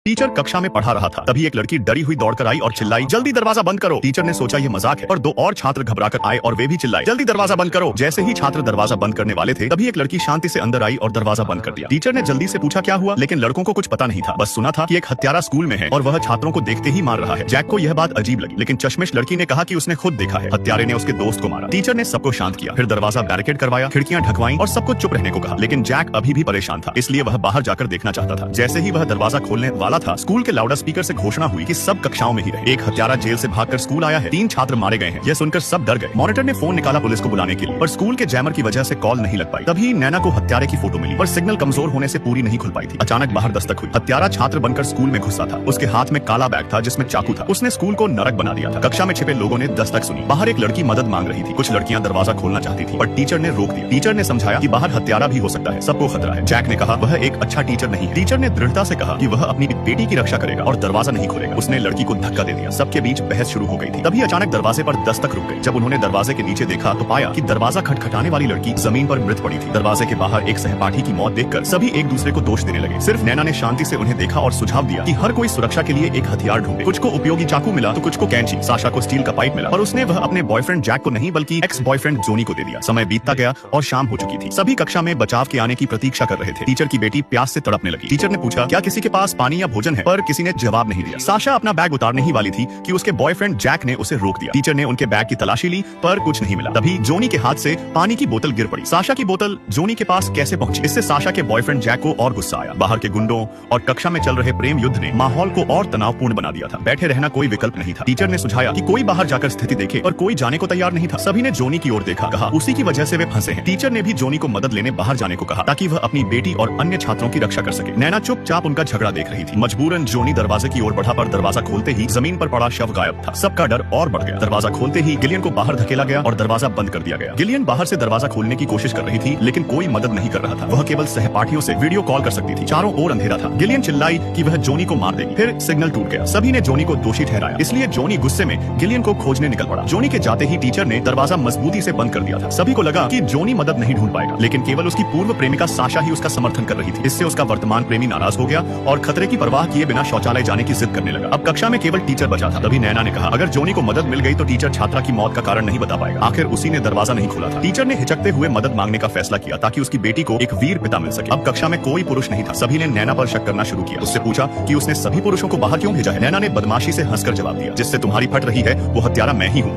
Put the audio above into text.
Teacher कक्षा में पढ़ा रहा था, तभी एक लड़की डरी हुई दौड़कर आई और चिल्लाई, जल्दी दरवाजा बंद करो। टीचर ने सोचा ये मजाक है, पर दो और छात्र घबराकर आए और वे भी चिल्लाए, जल्दी दरवाजा बंद करो। जैसे ही छात्र दरवाजा बंद करने वाले थे, तभी एक लड़की शांति से अंदर आई और दरवाजा बंद कर दिया। टीचर ने जल्दी से पूछा क्या हुआ, लेकिन लड़कों को कुछ पता नहीं था। बस सुना था कि एक हत्यारा स्कूल में है और वह छात्रों को देखते ही मार रहा है। जैक को यह बात अजीब लगी, लेकिन चश्मिश लड़की ने कहा कि उसने खुद देखा है, हत्यारे ने उसके दोस्त को मारा। टीचर ने सबको शांत किया, फिर दरवाजा बैरिकेड करवाया, खिड़कियां ढकवाई और सबको चुप रहने को कहा। लेकिन जैक अभी भी परेशान था, इसलिए वह बाहर जाकर देखना चाहता था। जैसे ही वह दरवाजा खोलने वाला था, स्कूल के लाउड स्पीकर से घोषणा हुई कि सब कक्षाओं में ही रहे। एक हत्यारा जेल से भागकर स्कूल आया है, 3 छात्र मारे गए हैं। यह सुनकर सब डर गए। मॉनिटर ने फोन निकाला पुलिस को बुलाने के लिए, पर स्कूल के जैमर की वजह से कॉल नहीं लग पाई। तभी नैना को हत्यारे की फोटो मिली, पर सिग्नल कमजोर होने से पूरी नहीं खुल पाई थी। अचानक बाहर दस्तक हुई। हत्यारा छात्र बनकर स्कूल में घुसा था। उसके हाथ में काला बैग था जिसमें चाकू था। उसने स्कूल को नरक बना दिया था। कक्षा में छिपे लोगों ने दस्तक सुनी। बाहर एक लड़की मदद मांग रही थी। कुछ लड़कियां दरवाजा खोलना चाहती थी, पर टीचर ने रोक दिया। टीचर ने समझाया कि बाहर हत्यारा भी हो सकता है, सबको खतरा है। जैक ने कहा वह एक अच्छा टीचर नहीं है। टीचर ने दृढ़ता से कहा कि वह अपनी बेटी की रक्षा करेगा और दरवाजा नहीं खोलेगा। उसने लड़की को धक्का दे दिया। सबके बीच बहस शुरू हो गई थी। तभी अचानक दरवाजे पर दस्तक रुक गई। जब उन्होंने दरवाजे के नीचे देखा तो पाया कि दरवाजा खटखटाने वाली लड़की जमीन पर मृत पड़ी थी। दरवाजे के बाहर एक सहपाठी की मौत देखकर सभी एक दूसरे को दोष देने लगे। सिर्फ नैना ने शांति से उन्हें देखा और सुझाव दिया कि हर कोई सुरक्षा के लिए एक हथियार ढूंढे। कुछ को उपयोगी चाकू मिला तो कुछ को कैंची, साशा को स्टील का पाइप मिला, और उसने वह अपने बॉयफ्रेंड जैक को नहीं बल्कि एक्स बॉयफ्रेंड जोनी को दे दिया। समय बीतता गया और शाम हो चुकी थी। सभी कक्षा में बचाव के आने की प्रतीक्षा कर रहे थे। टीचर की बेटी प्यास से तड़पने लगी। टीचर ने पूछा क्या किसी के पास पानी या भोजन है, पर किसी ने जवाब नहीं दिया। साशा अपना बैग उतारने ही वाली थी कि उसके बॉयफ्रेंड जैक ने उसे रोक दिया। टीचर ने उनके बैग की तलाशी ली, पर कुछ नहीं मिला। तभी जोनी के हाथ से पानी की बोतल गिर पड़ी। साशा की बोतल जोनी के पास कैसे पहुंची, इससे साशा के बॉयफ्रेंड जैक को और गुस्सा आया। बाहर के गुंडों और कक्षा में चल रहे प्रेम युद्ध ने माहौल को और तनावपूर्ण बना दिया था। बैठे रहना कोई विकल्प नहीं था। टीचर ने सुझाया कि कोई बाहर जाकर स्थिति देखे, और कोई जाने को तैयार नहीं था। सभी ने जोनी की ओर देखा, कहा उसी की वजह से वे फंसे हैं। टीचर ने भी जोनी को मदद लेने बाहर जाने को कहा ताकि वह अपनी बेटी और अन्य छात्रों की रक्षा कर सके। नैना चुपचाप उनका झगड़ा देख रही थी। मजबूरन जोनी दरवाजे की ओर बढ़ा, पर दरवाजा खोलते ही जमीन पर पड़ा शव गायब था। सबका डर और बढ़ गया। दरवाजा खोलते ही गिलियन को बाहर धकेला गया और दरवाजा बंद कर दिया गया। गिलियन बाहर से दरवाजा खोलने की कोशिश कर रही थी, लेकिन कोई मदद नहीं कर रहा था। वह केवल सहपाठियों से वीडियो कॉल कर सकती थी। चारों ओर अंधेरा था। गिलियन चिल्लाई कि वह जोनी को मार देगी। फिर सिग्नल टूट गया। सभी ने जोनी को दोषी ठहराया, इसलिए जोनी गुस्से में गिलियन को खोजने निकल पड़ा। जोनी के जाते ही टीचर ने दरवाजा मजबूती से बंद कर दिया था। सभी को लगा कि जोनी मदद नहीं ढूंढ पाएगा, लेकिन केवल उसकी पूर्व प्रेमिका साशा ही उसका समर्थन कर रही थी। इससे उसका वर्तमान प्रेमी नाराज हो गया और खतरे की परवाह किए बिना शौचालय जाने की जिद करने लगा। अब कक्षा में केवल टीचर बचा था। तभी नैना ने कहा अगर जोनी को मदद मिल गई तो टीचर छात्रा की मौत का कारण नहीं बता पाएगा। आखिर उसी ने दरवाजा नहीं खोला था। टीचर ने हिचकते हुए मदद मांगने का फैसला किया ताकि उसकी बेटी को एक वीर पिता मिल सके। अब कक्षा में कोई पुरुष नहीं था। सभी ने नैना पर शक करना शुरू किया। उससे पूछा कि उसने सभी पुरुषों को बाहर क्यों भेजा है। नैना ने बदमाशी से हंसकर जवाब दिया, जिससे तुम्हारी फट रही है वो हत्यारा मैं ही हूँ।